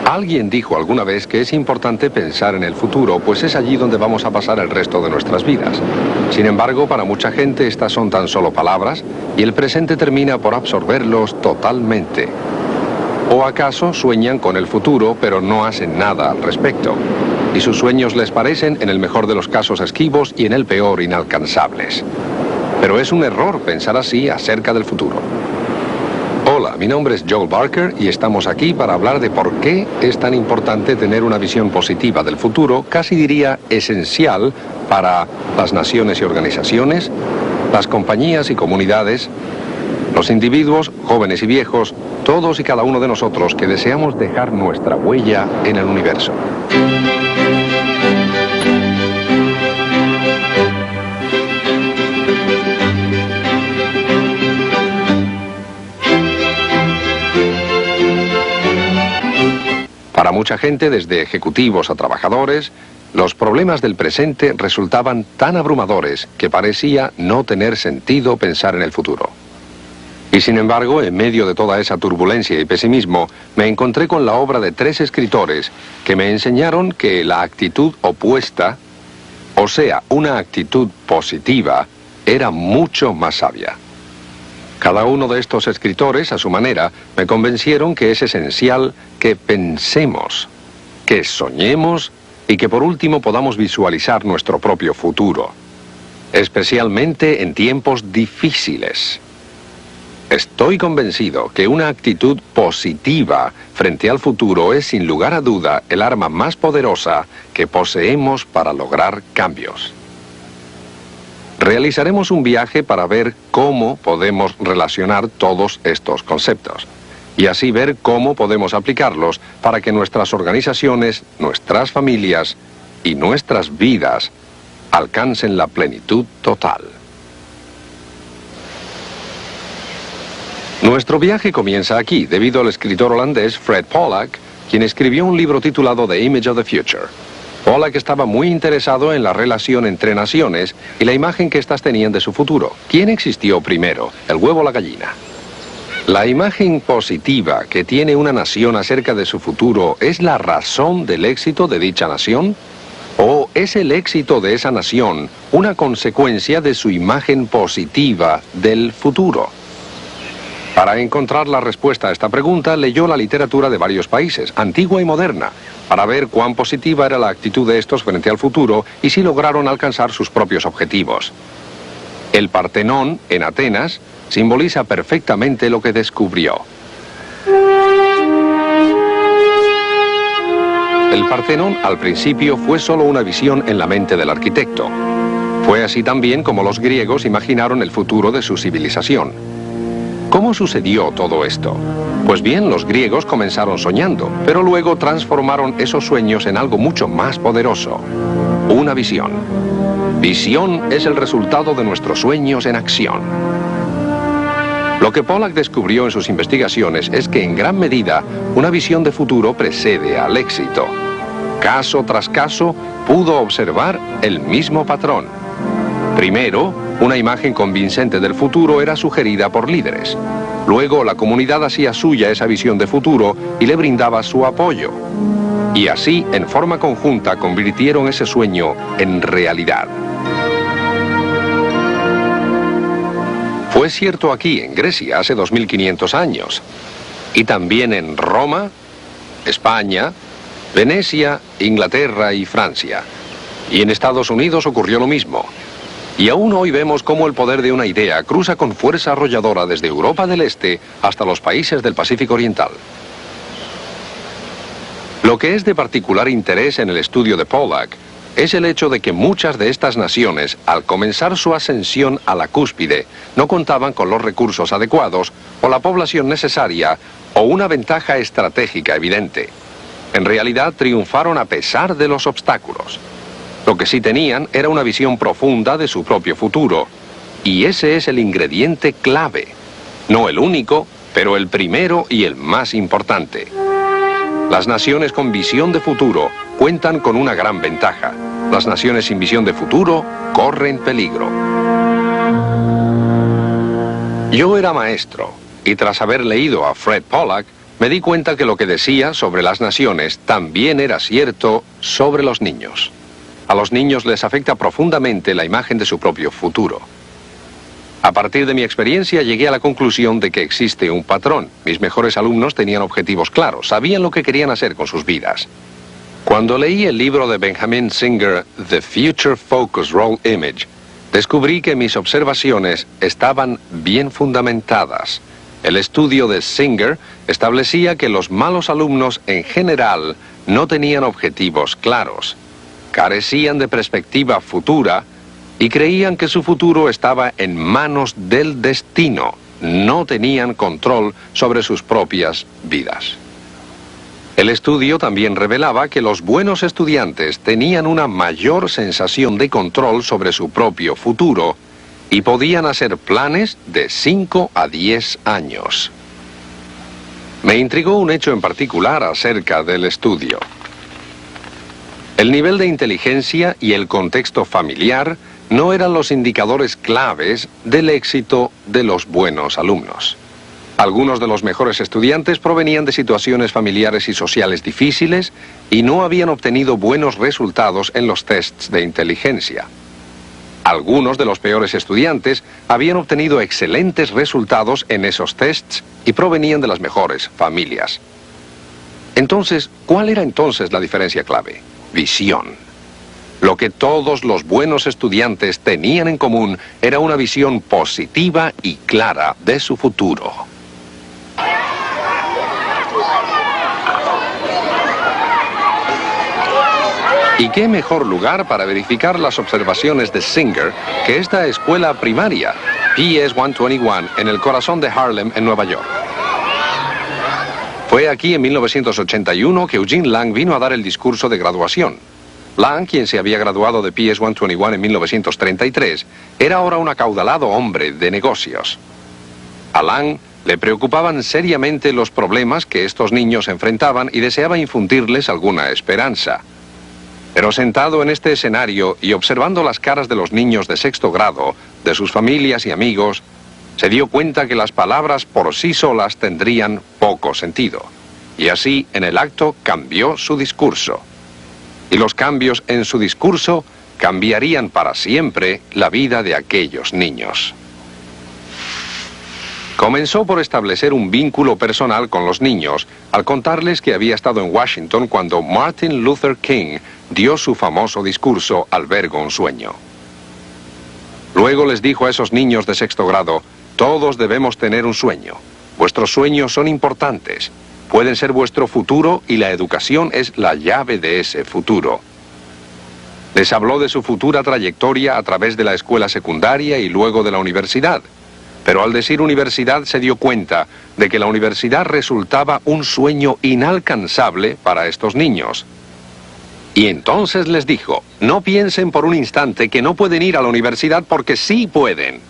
Alguien dijo alguna vez que es importante pensar en el futuro, pues es allí donde vamos a pasar el resto de nuestras vidas. Sin embargo, para mucha gente estas son tan solo palabras y el presente termina por absorberlos totalmente. ¿O acaso sueñan con el futuro pero no hacen nada al respecto? Y sus sueños les parecen, en el mejor de los casos, esquivos y en el peor, inalcanzables. Pero es un error pensar así acerca del futuro. Hola, mi nombre es Joel Barker y estamos aquí para hablar de por qué es tan importante tener una visión positiva del futuro, casi diría esencial para las naciones y organizaciones, las compañías y comunidades, los individuos, jóvenes y viejos, todos y cada uno de nosotros que deseamos dejar nuestra huella en el universo. Para mucha gente, desde ejecutivos a trabajadores, los problemas del presente resultaban tan abrumadores que parecía no tener sentido pensar en el futuro. Y sin embargo, en medio de toda esa turbulencia y pesimismo, me encontré con la obra de 3 escritores que me enseñaron que la actitud opuesta, o sea, una actitud positiva, era mucho más sabia. Cada uno de estos escritores, a su manera, me convencieron que es esencial que pensemos, que soñemos y que por último podamos visualizar nuestro propio futuro, especialmente en tiempos difíciles. Estoy convencido que una actitud positiva frente al futuro es sin lugar a duda el arma más poderosa que poseemos para lograr cambios. Realizaremos un viaje para ver cómo podemos relacionar todos estos conceptos y así ver cómo podemos aplicarlos para que nuestras organizaciones, nuestras familias y nuestras vidas alcancen la plenitud total. Nuestro viaje comienza aquí debido al escritor holandés Fred Pollack, quien escribió un libro titulado The Image of the Future. Pollack estaba muy interesado en la relación entre naciones y la imagen que éstas tenían de su futuro. ¿Quién existió primero, el huevo o la gallina? ¿La imagen positiva que tiene una nación acerca de su futuro es la razón del éxito de dicha nación? ¿O es el éxito de esa nación una consecuencia de su imagen positiva del futuro? Para encontrar la respuesta a esta pregunta, leyó la literatura de varios países, antigua y moderna, para ver cuán positiva era la actitud de estos frente al futuro y si lograron alcanzar sus propios objetivos. El Partenón, en Atenas, simboliza perfectamente lo que descubrió. El Partenón, al principio, fue solo una visión en la mente del arquitecto. Fue así también como los griegos imaginaron el futuro de su civilización. ¿Cómo sucedió todo esto? Pues bien, los griegos comenzaron soñando, pero luego transformaron esos sueños en algo mucho más poderoso. Una visión. Visión es el resultado de nuestros sueños en acción. Lo que Pollack descubrió en sus investigaciones es que en gran medida una visión de futuro precede al éxito. Caso tras caso pudo observar el mismo patrón. Primero, una imagen convincente del futuro era sugerida por líderes. Luego, la comunidad hacía suya esa visión de futuro y le brindaba su apoyo. Y así, en forma conjunta, convirtieron ese sueño en realidad. Fue cierto aquí, en Grecia, hace 2500 años. Y también en Roma, España, Venecia, Inglaterra y Francia. Y en Estados Unidos ocurrió lo mismo. Y aún hoy vemos cómo el poder de una idea cruza con fuerza arrolladora desde Europa del Este hasta los países del Pacífico Oriental. Lo que es de particular interés en el estudio de Pollack es el hecho de que muchas de estas naciones, al comenzar su ascensión a la cúspide, no contaban con los recursos adecuados o la población necesaria o una ventaja estratégica evidente. En realidad triunfaron a pesar de los obstáculos. Lo que sí tenían era una visión profunda de su propio futuro. Y ese es el ingrediente clave. No el único, pero el primero y el más importante. Las naciones con visión de futuro cuentan con una gran ventaja. Las naciones sin visión de futuro corren peligro. Yo era maestro, y tras haber leído a Fred Pollack, me di cuenta que lo que decía sobre las naciones también era cierto sobre los niños. A los niños les afecta profundamente la imagen de su propio futuro. A partir de mi experiencia llegué a la conclusión de que existe un patrón. Mis mejores alumnos tenían objetivos claros, sabían lo que querían hacer con sus vidas. Cuando leí el libro de Benjamin Singer, The Future Focus Role Image, descubrí que mis observaciones estaban bien fundamentadas. El estudio de Singer establecía que los malos alumnos en general no tenían objetivos claros, carecían de perspectiva futura y creían que su futuro estaba en manos del destino, no tenían control sobre sus propias vidas. El estudio también revelaba que los buenos estudiantes tenían una mayor sensación de control sobre su propio futuro y podían hacer planes de 5 a 10 años. Me intrigó un hecho en particular acerca del estudio. El nivel de inteligencia y el contexto familiar no eran los indicadores claves del éxito de los buenos alumnos. Algunos de los mejores estudiantes provenían de situaciones familiares y sociales difíciles y no habían obtenido buenos resultados en los tests de inteligencia. Algunos de los peores estudiantes habían obtenido excelentes resultados en esos tests y provenían de las mejores familias. Entonces, ¿cuál era entonces la diferencia clave? Visión. Lo que todos los buenos estudiantes tenían en común era una visión positiva y clara de su futuro. ¿Y qué mejor lugar para verificar las observaciones de Singer que esta escuela primaria, PS 121, en el corazón de Harlem, en Nueva York? Fue aquí en 1981 que Eugene Lang vino a dar el discurso de graduación. Lang, quien se había graduado de PS 121 en 1933, era ahora un acaudalado hombre de negocios. A Lang le preocupaban seriamente los problemas que estos niños enfrentaban y deseaba infundirles alguna esperanza. Pero sentado en este escenario y observando las caras de los niños de sexto grado, de sus familias y amigos, se dio cuenta que las palabras por sí solas tendrían poco sentido. Y así, en el acto, cambió su discurso. Y los cambios en su discurso cambiarían para siempre la vida de aquellos niños. Comenzó por establecer un vínculo personal con los niños, al contarles que había estado en Washington cuando Martin Luther King dio su famoso discurso Albergo un sueño. Luego les dijo a esos niños de sexto grado, todos debemos tener un sueño. Vuestros sueños son importantes. Pueden ser vuestro futuro y la educación es la llave de ese futuro. Les habló de su futura trayectoria a través de la escuela secundaria y luego de la universidad. Pero al decir universidad se dio cuenta de que la universidad resultaba un sueño inalcanzable para estos niños. Y entonces les dijo, no piensen por un instante que no pueden ir a la universidad porque sí pueden.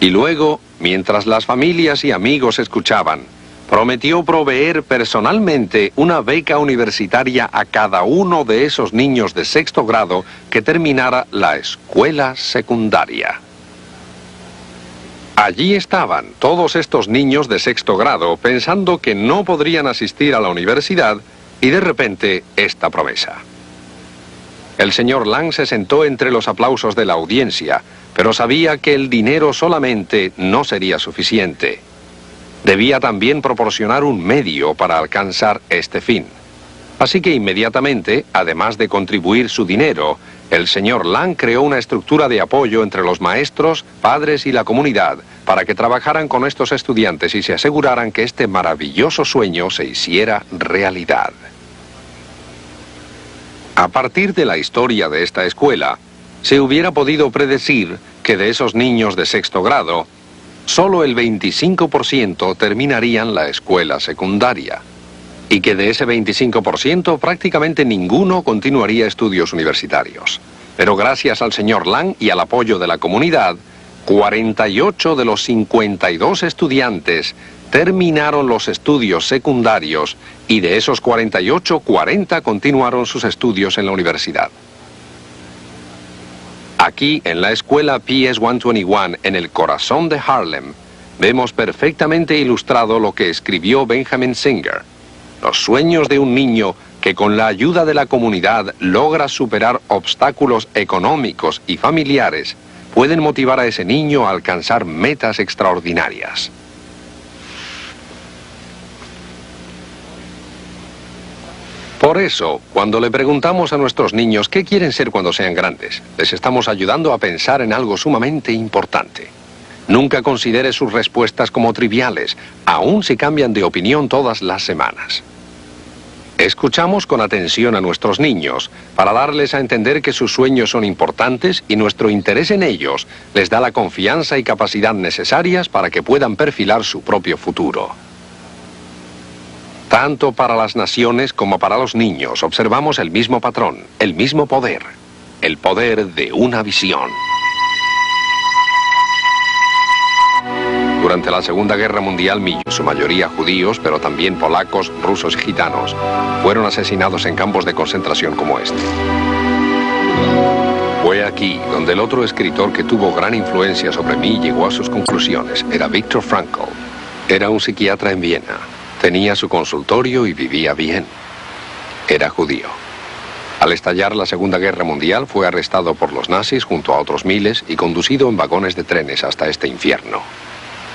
Y luego, mientras las familias y amigos escuchaban, prometió proveer personalmente una beca universitaria a cada uno de esos niños de sexto grado que terminara la escuela secundaria. Allí estaban todos estos niños de sexto grado pensando que no podrían asistir a la universidad y de repente esta promesa. El señor Lang se sentó entre los aplausos de la audiencia, pero sabía que el dinero solamente no sería suficiente. Debía también proporcionar un medio para alcanzar este fin. Así que inmediatamente, además de contribuir su dinero, el señor Lang creó una estructura de apoyo entre los maestros, padres y la comunidad para que trabajaran con estos estudiantes y se aseguraran que este maravilloso sueño se hiciera realidad. A partir de la historia de esta escuela, se hubiera podido predecir que de esos niños de sexto grado, solo el 25% terminarían la escuela secundaria. Y que de ese 25% prácticamente ninguno continuaría estudios universitarios. Pero gracias al señor Lang y al apoyo de la comunidad, 48 de los 52 estudiantes terminaron los estudios secundarios y de esos 48, 40 continuaron sus estudios en la universidad. Aquí, en la escuela PS 121, en el corazón de Harlem, vemos perfectamente ilustrado lo que escribió Benjamin Singer. Los sueños de un niño que con la ayuda de la comunidad logra superar obstáculos económicos y familiares pueden motivar a ese niño a alcanzar metas extraordinarias. Por eso, cuando le preguntamos a nuestros niños qué quieren ser cuando sean grandes, les estamos ayudando a pensar en algo sumamente importante. Nunca considere sus respuestas como triviales, aun si cambian de opinión todas las semanas. Escuchamos con atención a nuestros niños para darles a entender que sus sueños son importantes y nuestro interés en ellos les da la confianza y capacidad necesarias para que puedan perfilar su propio futuro. Tanto para las naciones como para los niños observamos el mismo patrón, el mismo poder, el poder de una visión. Durante la Segunda Guerra Mundial, su mayoría judíos, pero también polacos, rusos y gitanos, fueron asesinados en campos de concentración como este. Fue aquí donde el otro escritor que tuvo gran influencia sobre mí llegó a sus conclusiones. Era Viktor Frankl. Era un psiquiatra en Viena. Tenía su consultorio y vivía bien. Era judío. Al estallar la Segunda Guerra Mundial, fue arrestado por los nazis junto a otros miles y conducido en vagones de trenes hasta este infierno.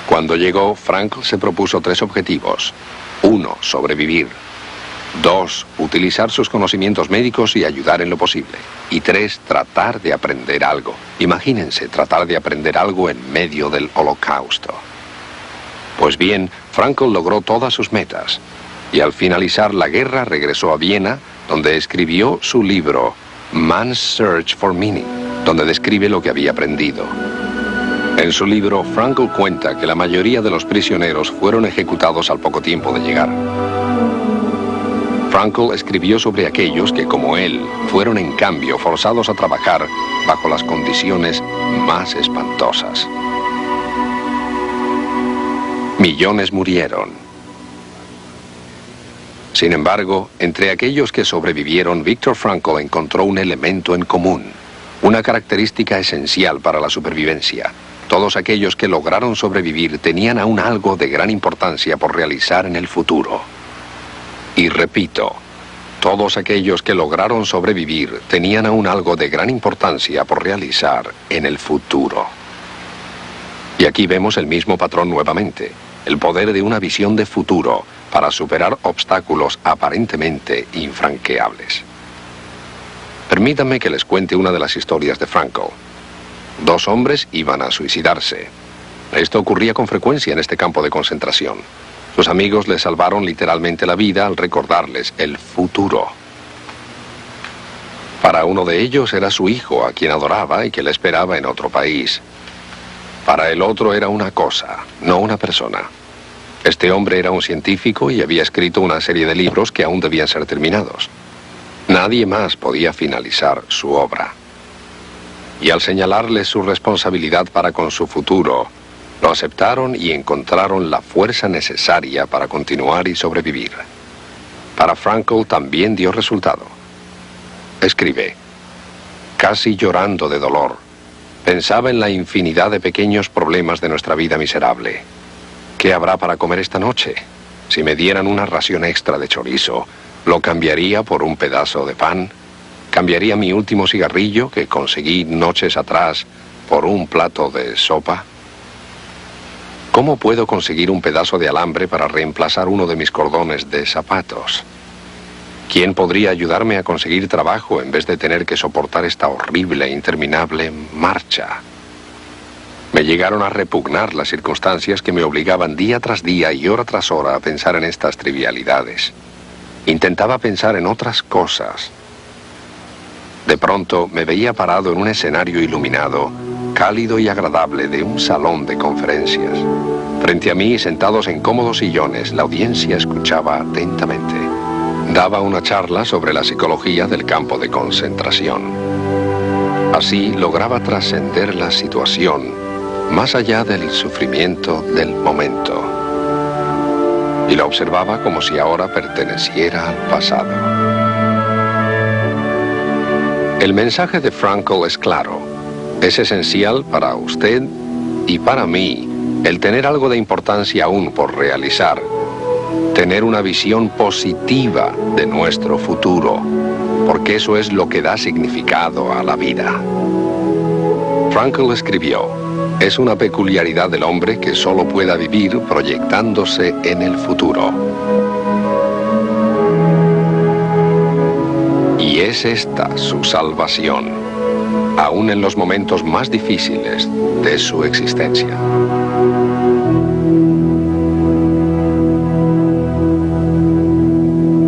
Cuando llegó, Frankl se propuso 3 objetivos. 1, sobrevivir. 2, utilizar sus conocimientos médicos y ayudar en lo posible. Y 3, tratar de aprender algo. Imagínense, tratar de aprender algo en medio del Holocausto. Pues bien, Frankl logró todas sus metas. Y al finalizar la guerra regresó a Viena, donde escribió su libro, Man's Search for Meaning, donde describe lo que había aprendido. En su libro, Frankl cuenta que la mayoría de los prisioneros fueron ejecutados al poco tiempo de llegar. Frankl escribió sobre aquellos que, como él, fueron en cambio forzados a trabajar bajo las condiciones más espantosas. Millones murieron. Sin embargo, entre aquellos que sobrevivieron, Viktor Frankl encontró un elemento en común, una característica esencial para la supervivencia. Todos aquellos que lograron sobrevivir tenían aún algo de gran importancia por realizar en el futuro. Y repito, todos aquellos que lograron sobrevivir tenían aún algo de gran importancia por realizar en el futuro. Y aquí vemos el mismo patrón nuevamente, el poder de una visión de futuro para superar obstáculos aparentemente infranqueables. Permítanme que les cuente una de las historias de Frankl. 2 hombres iban a suicidarse. Esto ocurría con frecuencia en este campo de concentración. Sus amigos les salvaron literalmente la vida al recordarles el futuro. Para uno de ellos era su hijo, a quien adoraba y que le esperaba en otro país. Para el otro era una cosa, no una persona. Este hombre era un científico y había escrito una serie de libros que aún debían ser terminados. Nadie más podía finalizar su obra. Y al señalarles su responsabilidad para con su futuro, lo aceptaron y encontraron la fuerza necesaria para continuar y sobrevivir. Para Frankl también dio resultado. Escribe, casi llorando de dolor, pensaba en la infinidad de pequeños problemas de nuestra vida miserable. ¿Qué habrá para comer esta noche? Si me dieran una ración extra de chorizo, ¿lo cambiaría por un pedazo de pan? ¿Cambiaría mi último cigarrillo que conseguí noches atrás por un plato de sopa? ¿Cómo puedo conseguir un pedazo de alambre para reemplazar uno de mis cordones de zapatos? ¿Quién podría ayudarme a conseguir trabajo en vez de tener que soportar esta horrible e interminable marcha? Me llegaron a repugnar las circunstancias que me obligaban día tras día y hora tras hora a pensar en estas trivialidades. Intentaba pensar en otras cosas. De pronto me veía parado en un escenario iluminado, cálido y agradable de un salón de conferencias. Frente a mí, sentados en cómodos sillones, la audiencia escuchaba atentamente. Daba una charla sobre la psicología del campo de concentración. Así lograba trascender la situación más allá del sufrimiento del momento. Y lo observaba como si ahora perteneciera al pasado. El mensaje de Frankl es claro. Es esencial para usted y para mí el tener algo de importancia aún por realizar. Tener una visión positiva de nuestro futuro, porque eso es lo que da significado a la vida. Frankl escribió: es una peculiaridad del hombre que solo pueda vivir proyectándose en el futuro. Y es esta su salvación, aún en los momentos más difíciles de su existencia.